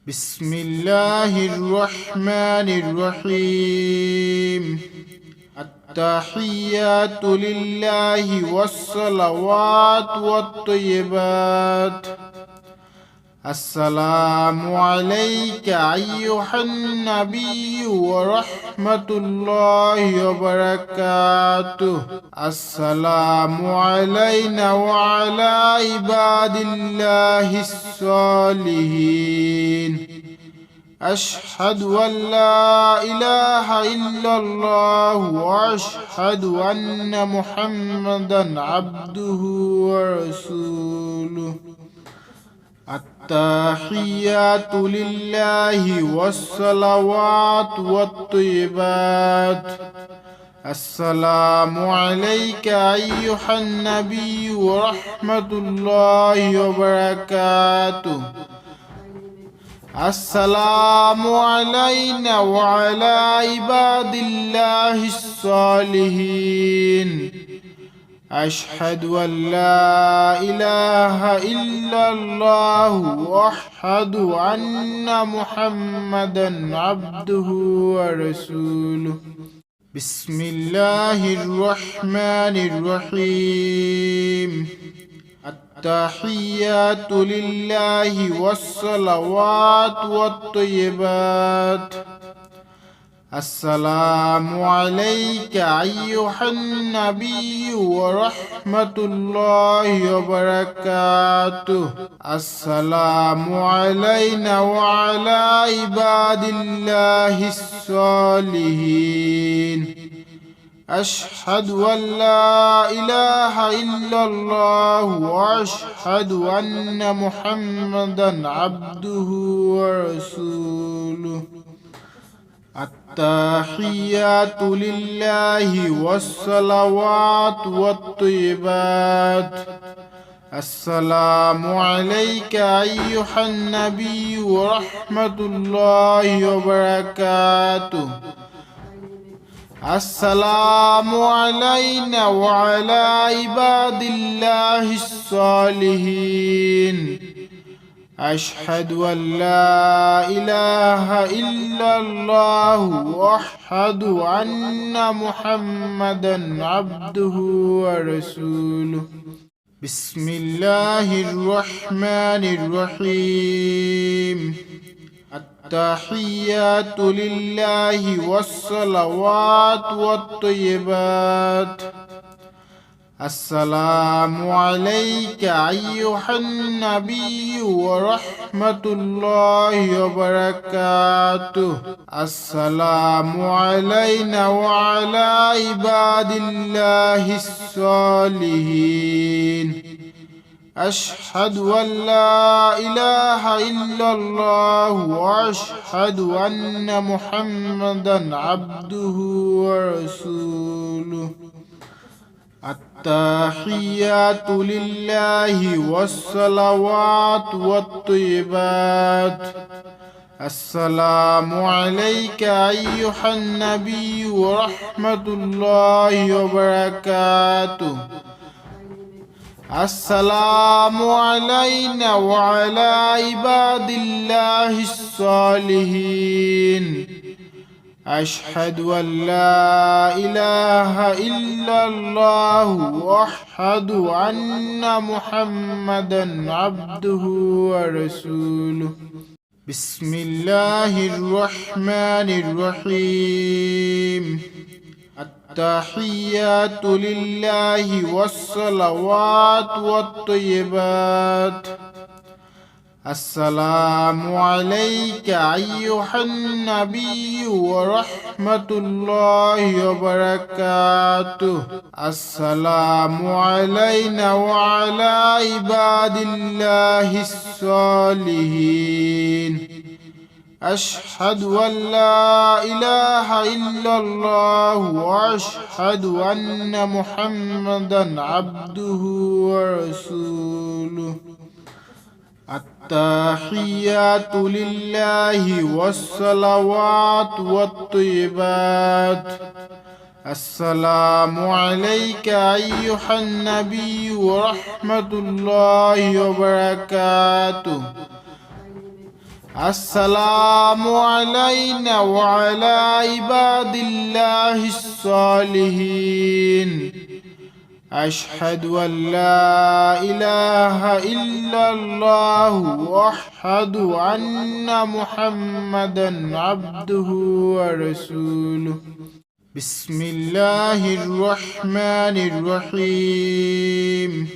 بسم الله الرحمن الرحيم. التحيات لله والصلوات والطيبات. السلام عليك أيها النبي ورحمة الله وبركاته. السلام علينا وعلى عباد الله الصالحين. أشهد أن لا إله إلا الله وأشهد أن محمدا عبده ورسوله. التحيات لله والصلوات والطيبات. السلام عليك أيها النبي ورحمة الله وبركاته. السلام علينا وعلى عباد الله الصالحين. أشهد أن لا إله إلا الله وأشهد أن محمدا عبده ورسوله. بسم الله الرحمن الرحيم. التحيات لله والصلوات والطيبات. السلام عليك أيها النبي ورحمة الله وبركاته. السلام علينا وعلى عباد الله الصالحين. أشهد أن لا إله إلا الله وأشهد أن محمدا عبده ورسوله. التحيات لله والصلوات والطيبات. السلام عليك أيها النبي ورحمة الله وبركاته. السلام علينا وعلى عباد الله الصالحين. أشهد أن لا إله إلا الله وأشهد أن محمدا عبده ورسوله. بسم الله الرحمن الرحيم. التحيات لله والصلوات والطيبات. السلام عليك أيها النبي ورحمة الله وبركاته. السلام علينا وعلى عباد الله الصالحين. أشهد أن لا إله إلا الله وأشهد أن محمدا عبده ورسوله. التحيات لله والصلوات والطيبات. السلام عليك أيها النبي ورحمة الله وبركاته. السلام علينا وعلى عباد الله الصالحين. أشهد أن لا إله إلا الله وأشهد أن محمدا عبده ورسوله. بسم الله الرحمن الرحيم. التحيات لله والصلوات والطيبات. السلام عليك أيها النبي ورحمة الله وبركاته. السلام علينا وعلى عباد الله الصالحين. أشهد أن لا إله إلا الله وأشهد أن محمدا عبده ورسوله. التحيات لله والصلوات والطيبات. السلام عليك أيها النبي ورحمة الله وبركاته. السلام علينا وعلى عباد الله الصالحين أشهد أن لا إله إلا الله وأشهد أن محمدا عبده ورسوله بسم الله الرحمن الرحيم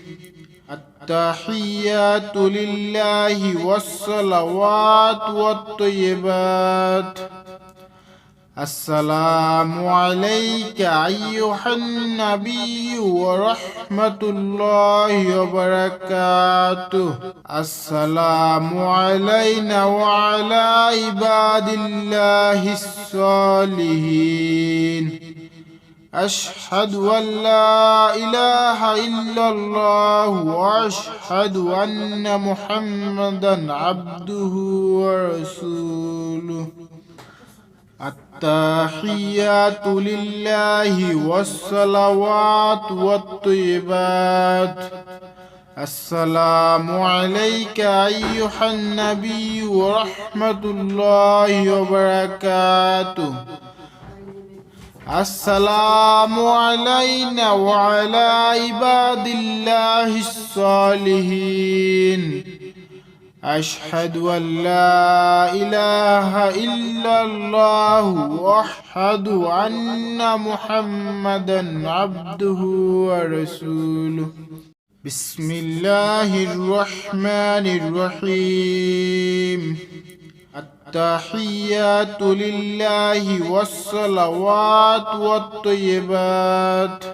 التحيات لله والصلوات والطيبات السلام عليك أيها النبي ورحمة الله وبركاته السلام علينا وعلى عباد الله الصالحين أشهد أن لا إله إلا الله وأشهد أن محمدا عبده ورسوله التحيات لله والصلوات والطيبات السلام عليك أيها النبي ورحمة الله وبركاته السلام علينا وعلى عباد الله الصالحين أشهد أن لا إله إلا الله وأشهد أن محمدا عبده ورسوله بسم الله الرحمن الرحيم التحيات لله والصلوات والطيبات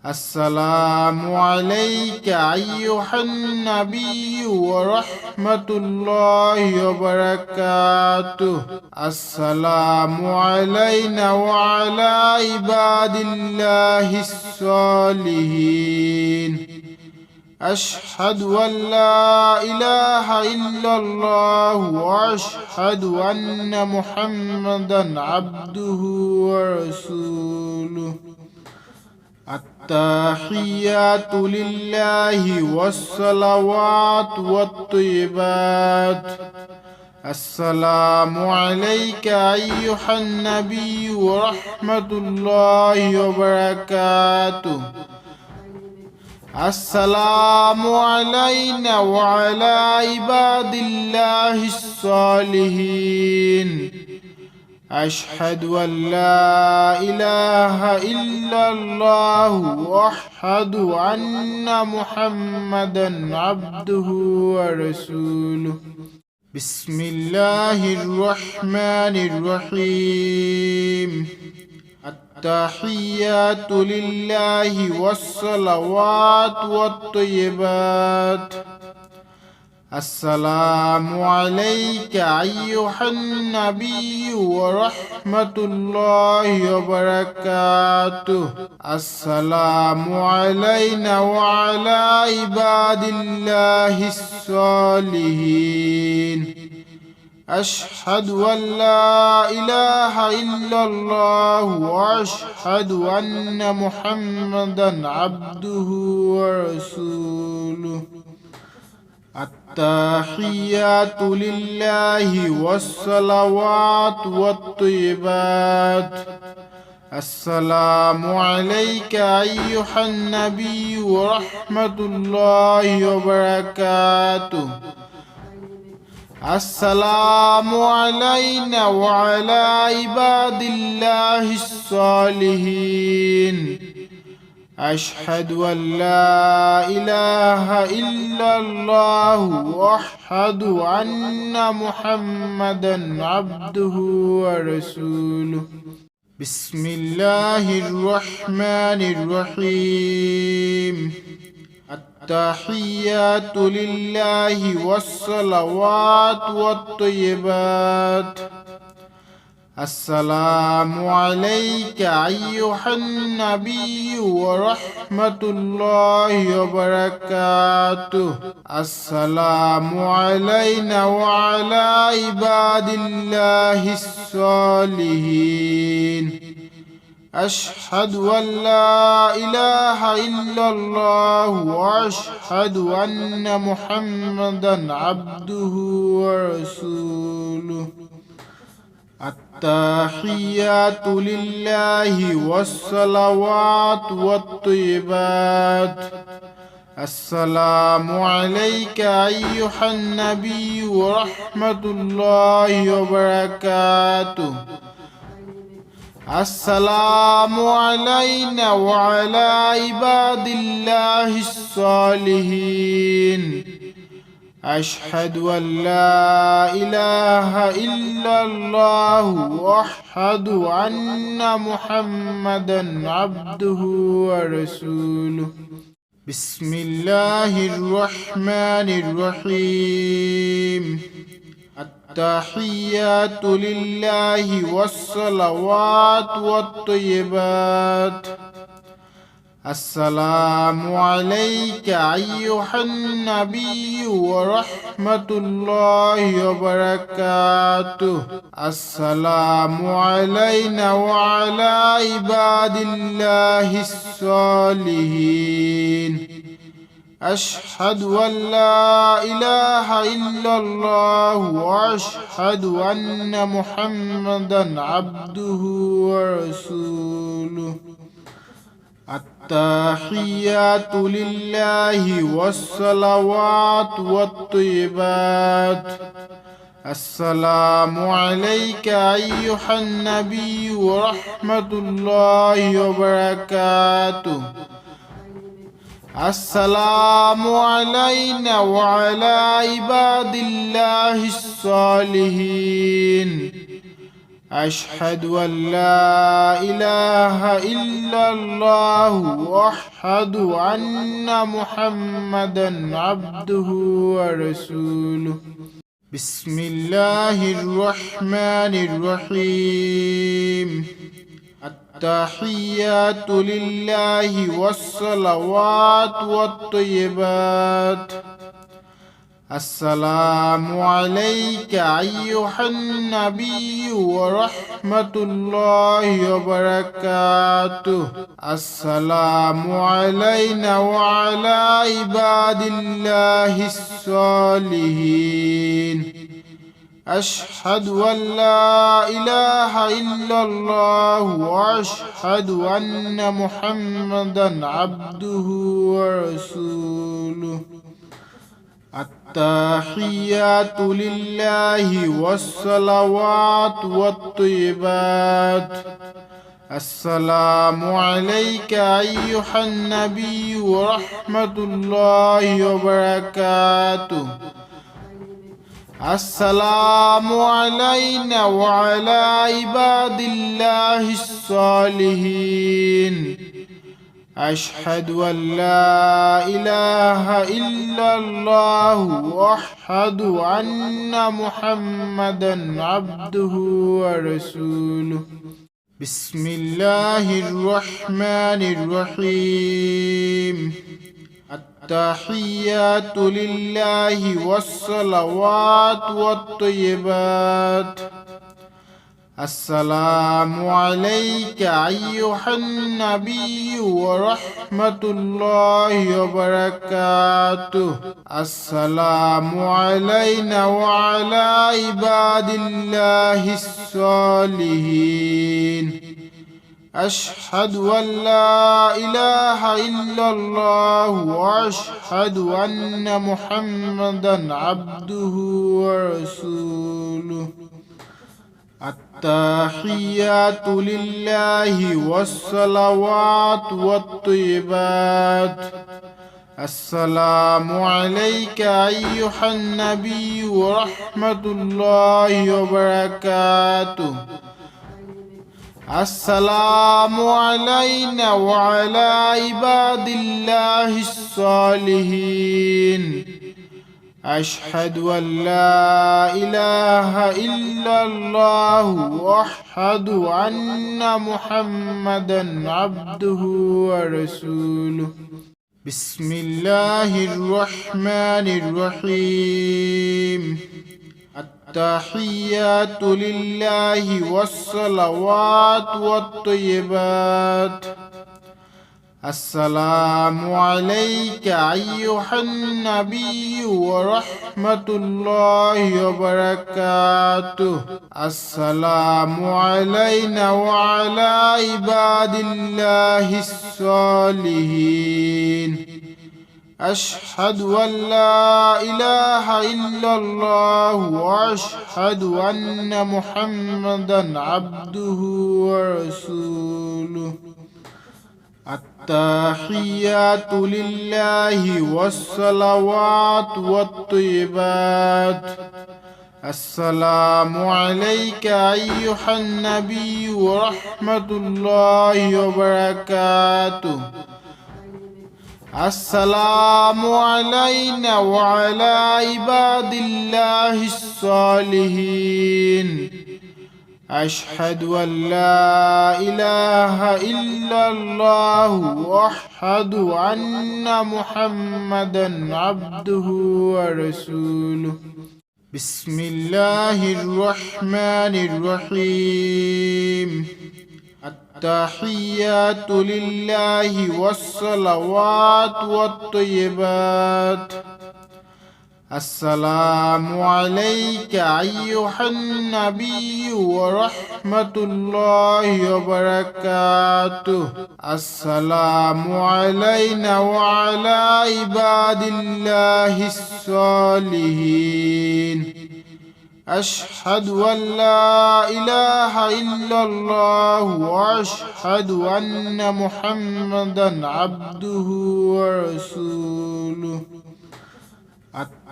السلام عليك أيها النبي ورحمة الله وبركاته السلام علينا وعلى عباد الله الصالحين أشهد أن لا إله إلا الله وأشهد أن محمدا عبده ورسوله التحيات لله والصلوات والطيبات السلام عليك أيها النبي ورحمة الله وبركاته السلام علينا وعلى عباد الله الصالحين أشهد أن لا إله إلا الله وأشهد أن محمدا عبده ورسوله بسم الله الرحمن الرحيم التحيات لله والصلوات والطيبات السلام عليك أيها النبي ورحمة الله وبركاته السلام علينا وعلى عباد الله الصالحين أشهد أن لا إله إلا الله وأشهد أن محمدا عبده ورسوله التحيات لله والصلوات والطيبات السلام عليك أيها النبي ورحمة الله وبركاته السلام علينا وعلى عباد الله الصالحين أشهد أن لا إله إلا الله وأشهد أن محمدا عبده ورسوله بسم الله الرحمن الرحيم التحيات لله والصلوات والطيبات السلام عليك أيها النبي ورحمة الله وبركاته السلام علينا وعلى عباد الله الصالحين أشهد أن لا إله إلا الله وأشهد أن محمدا عبده ورسوله. التحيات لله والصلوات والطيبات. السلام عليك أيها النبي ورحمة الله وبركاته. السلام علينا وعلى عباد الله الصالحين. أشهد أن لا إله إلا الله وأشهد أن محمدا عبده ورسوله. بسم الله الرحمن الرحيم. التحيات لله والصلوات والطيبات. السلام عليك أيها النبي ورحمة الله وبركاته. السلام علينا وعلى عباد الله الصالحين. أشهد أن لا إله إلا الله وأشهد أن محمدا عبده ورسوله. التحيات لله والصلوات والطيبات. السلام عليك أيها النبي ورحمة الله وبركاته. السلام علينا وعلى عباد الله الصالحين. أشهد أن لا إله إلا الله وأشهد أن محمدا عبده ورسوله. بسم الله الرحمن الرحيم. التحيات لله والصلوات والطيبات. السلام عليك أيها النبي ورحمة الله وبركاته. السلام علينا وعلى عباد الله الصالحين. أشهد أن لا إله إلا الله وأشهد أن محمدا عبده ورسوله. التحيات لله والصلوات والطيبات. السلام عليك أيها النبي ورحمة الله وبركاته. السلام علينا وعلى عباد الله الصالحين. أشهد أن لا إله إلا الله وأشهد أن محمدا عبده ورسوله. بسم الله الرحمن الرحيم. التحيات لله والصلوات والطيبات. السلام عليك أيها النبي ورحمة الله وبركاته. السلام علينا وعلى عباد الله الصالحين. أشهد أن لا إله إلا الله وأشهد أن محمدا عبده ورسوله. التحيات لله والصلوات والطيبات. السلام عليك أيها النبي ورحمة الله وبركاته. السلام علينا وعلى عباد الله الصالحين. أشهد أن لا إله إلا الله وأشهد أن محمدا عبده ورسوله. بسم الله الرحمن الرحيم. التحيات لله والصلوات والطيبات. السلام عليك أيها النبي ورحمة الله وبركاته. السلام علينا وعلى عباد الله الصالحين. أشهد أن لا إله إلا الله وأشهد أن محمدا عبده ورسوله. التحيات لله والصلوات والطيبات. السلام عليك أيها النبي ورحمة الله وبركاته. السلام علينا وعلى عباد الله الصالحين. أشهد أن لا إله إلا الله وأشهد أن محمدا عبده ورسوله. بسم الله الرحمن الرحيم. التحيات لله والصلوات والطيبات. السلام عليك أيها النبي ورحمة الله وبركاته. السلام علينا وعلى عباد الله الصالحين. أشهد أن لا إله إلا الله وأشهد أن محمدا عبده ورسوله.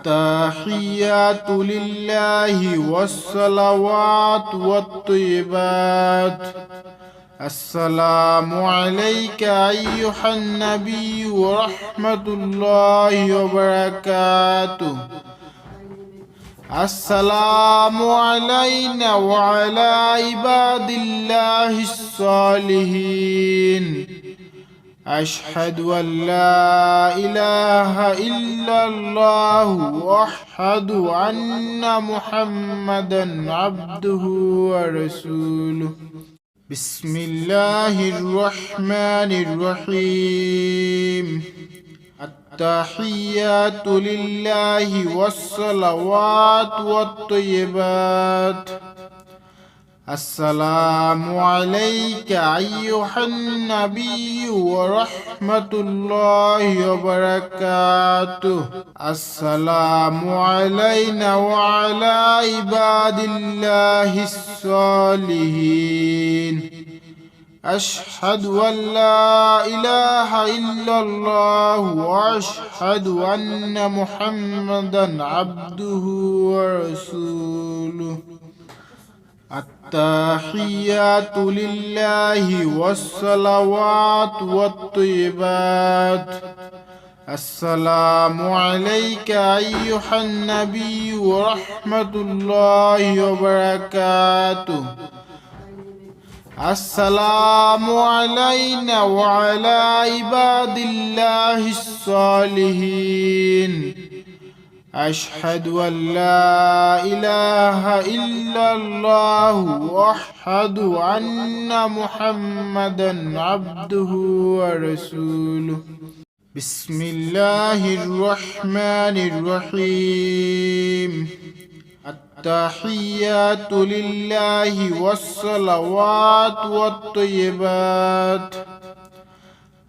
التحيات لله والصلوات والطيبات. السلام عليك أيها النبي ورحمة الله وبركاته. السلام علينا وعلى عباد الله الصالحين. أشهد أن لا إله إلا الله وأشهد أن محمدا عبده ورسوله. بسم الله الرحمن الرحيم. التحيات لله والصلوات والطيبات. السلام عليك أيها النبي ورحمة الله وبركاته. السلام علينا وعلى عباد الله الصالحين. أشهد أن لا إله إلا الله وأشهد أن محمدا عبده ورسوله. التحيات لله والصلوات والطيبات. السلام عليك أيها النبي ورحمة الله وبركاته. السلام علينا وعلى عباد الله الصالحين. أشهد أن لا إله إلا الله وأشهد أن محمدا عبده ورسوله. بسم الله الرحمن الرحيم. التحيات لله والصلوات والطيبات.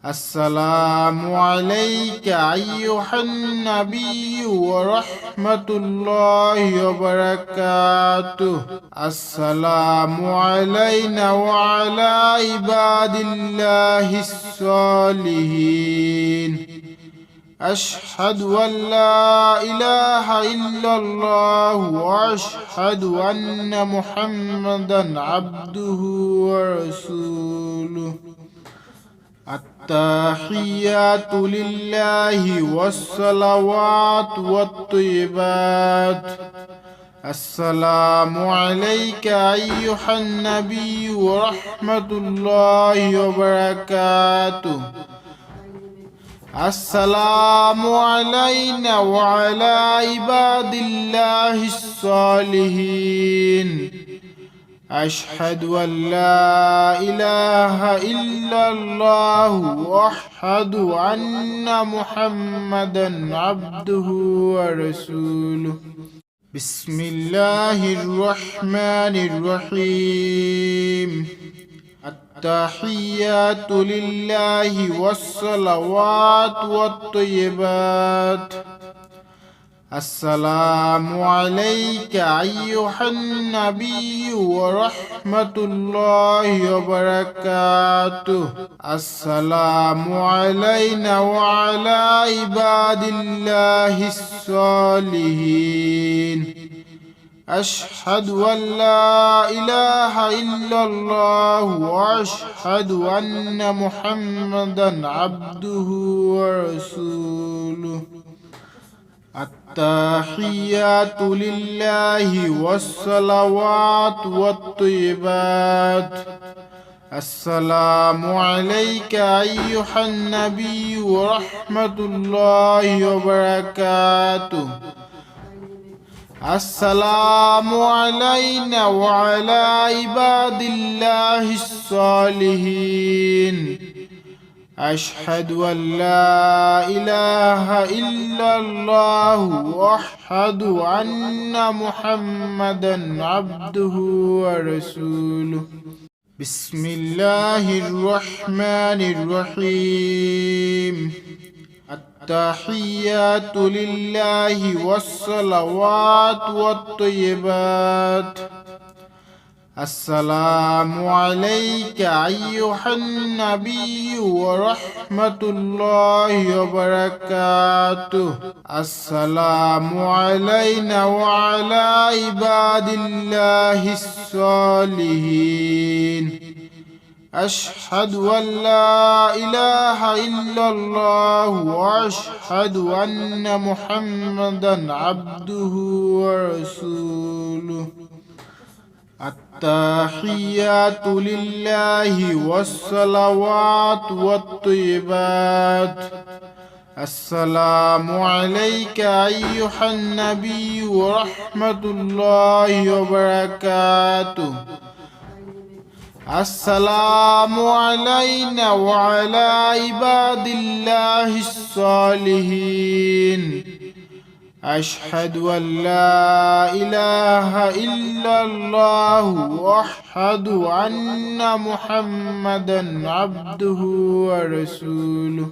السلام عليك أيها النبي ورحمة الله وبركاته. السلام علينا وعلى عباد الله الصالحين. أشهد أن لا إله إلا الله وأشهد أن محمدا عبده ورسوله. التحيات لله والصلوات والطيبات. السلام عليك أيها النبي ورحمة الله وبركاته. السلام علينا وعلى عباد الله الصالحين أشهد أن لا إله إلا الله وأشهد أن محمدا عبده ورسوله بسم الله الرحمن الرحيم التحيات لله والصلوات والطيبات السلام عليك أيها النبي ورحمة الله وبركاته السلام علينا وعلى عباد الله الصالحين أشهد أن لا إله إلا الله وأشهد أن محمدا عبده ورسوله التحيات لله والصلوات والطيبات السلام عليك أيها النبي ورحمة الله وبركاته السلام علينا وعلى عباد الله الصالحين أشهد أن لا إله إلا الله وأشهد أن محمدا عبده ورسوله بسم الله الرحمن الرحيم التحيات لله والصلوات والطيبات السلام عليك أيها النبي ورحمة الله وبركاته السلام علينا وعلى عباد الله الصالحين أشهد أن لا إله إلا الله وأشهد أن محمدا عبده ورسوله التحيات لله والصلوات والطيبات السلام عليك أيها النبي ورحمة الله وبركاته السلام علينا وعلى عباد الله الصالحين أشهد أن لا إله إلا الله وأشهد أن محمدا عبده ورسوله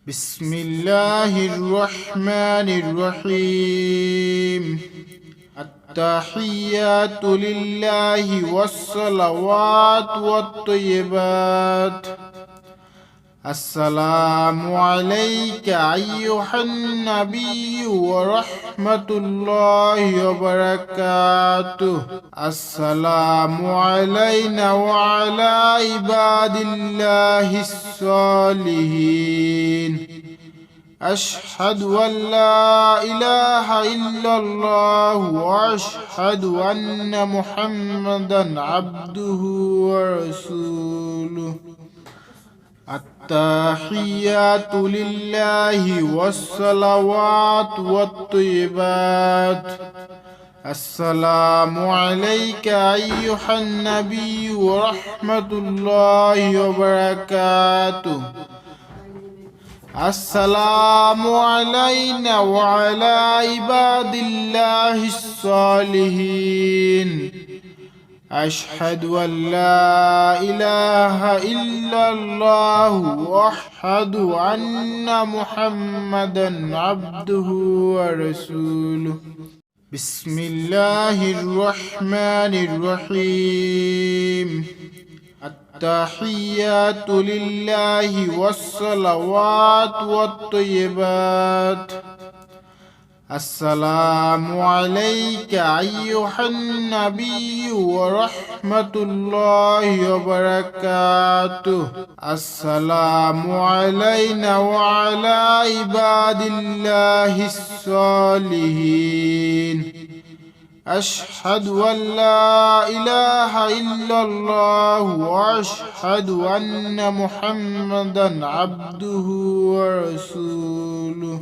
بسم الله الرحمن الرحيم التحيات لله والصلوات والطيبات السلام عليك أيها النبي ورحمة الله وبركاته السلام علينا وعلى عباد الله الصالحين أشهد أن لا إله إلا الله وأشهد أن محمدا عبده ورسوله التحيات لله والصلوات والطيبات السلام عليك أيها النبي ورحمة الله وبركاته السلام علينا وعلى عباد الله الصالحين أشهد أن لا إله إلا الله وأشهد أن محمدا عبده ورسوله بسم الله الرحمن الرحيم التحيات لله والصلوات والطيبات السلام عليك أيها النبي ورحمة الله وبركاته السلام علينا وعلى عباد الله الصالحين أشهد أن لا إله إلا الله وأشهد أن محمدا عبده ورسوله.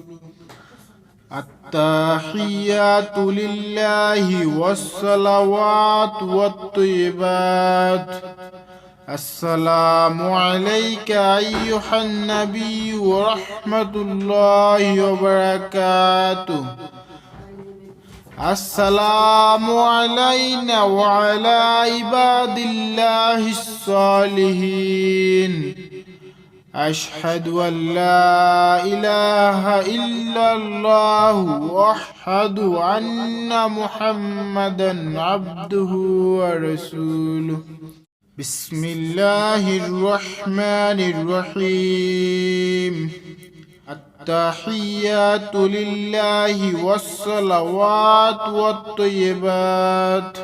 التحيات لله والصلوات والطيبات. السلام عليك أيها النبي ورحمة الله وبركاته. السلام علينا وعلى عباد الله الصالحين. أشهد أن لا إله إلا الله وأشهد أن محمدا عبده ورسوله. بسم الله الرحمن الرحيم. التحيات لله والصلوات والطيبات.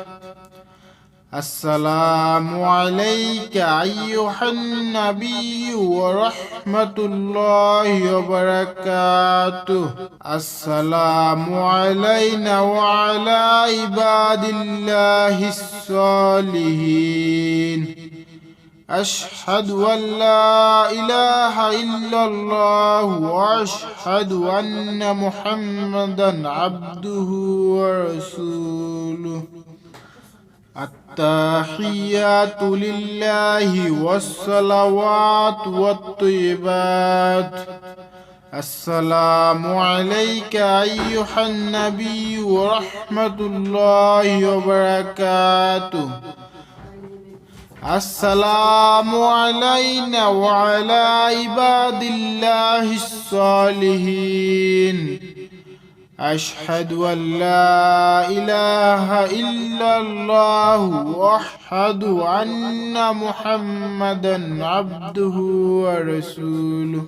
السلام عليك أيها النبي ورحمة الله وبركاته. السلام علينا وعلى عباد الله الصالحين. أشهد أن لا إله إلا الله وأشهد أن محمدا عبده ورسوله. التحيات لله والصلوات والطيبات. السلام عليك أيها النبي ورحمة الله وبركاته. السلام علينا وعلى عباد الله الصالحين. أشهد أن لا إله إلا الله وأشهد أن محمدا عبده ورسوله.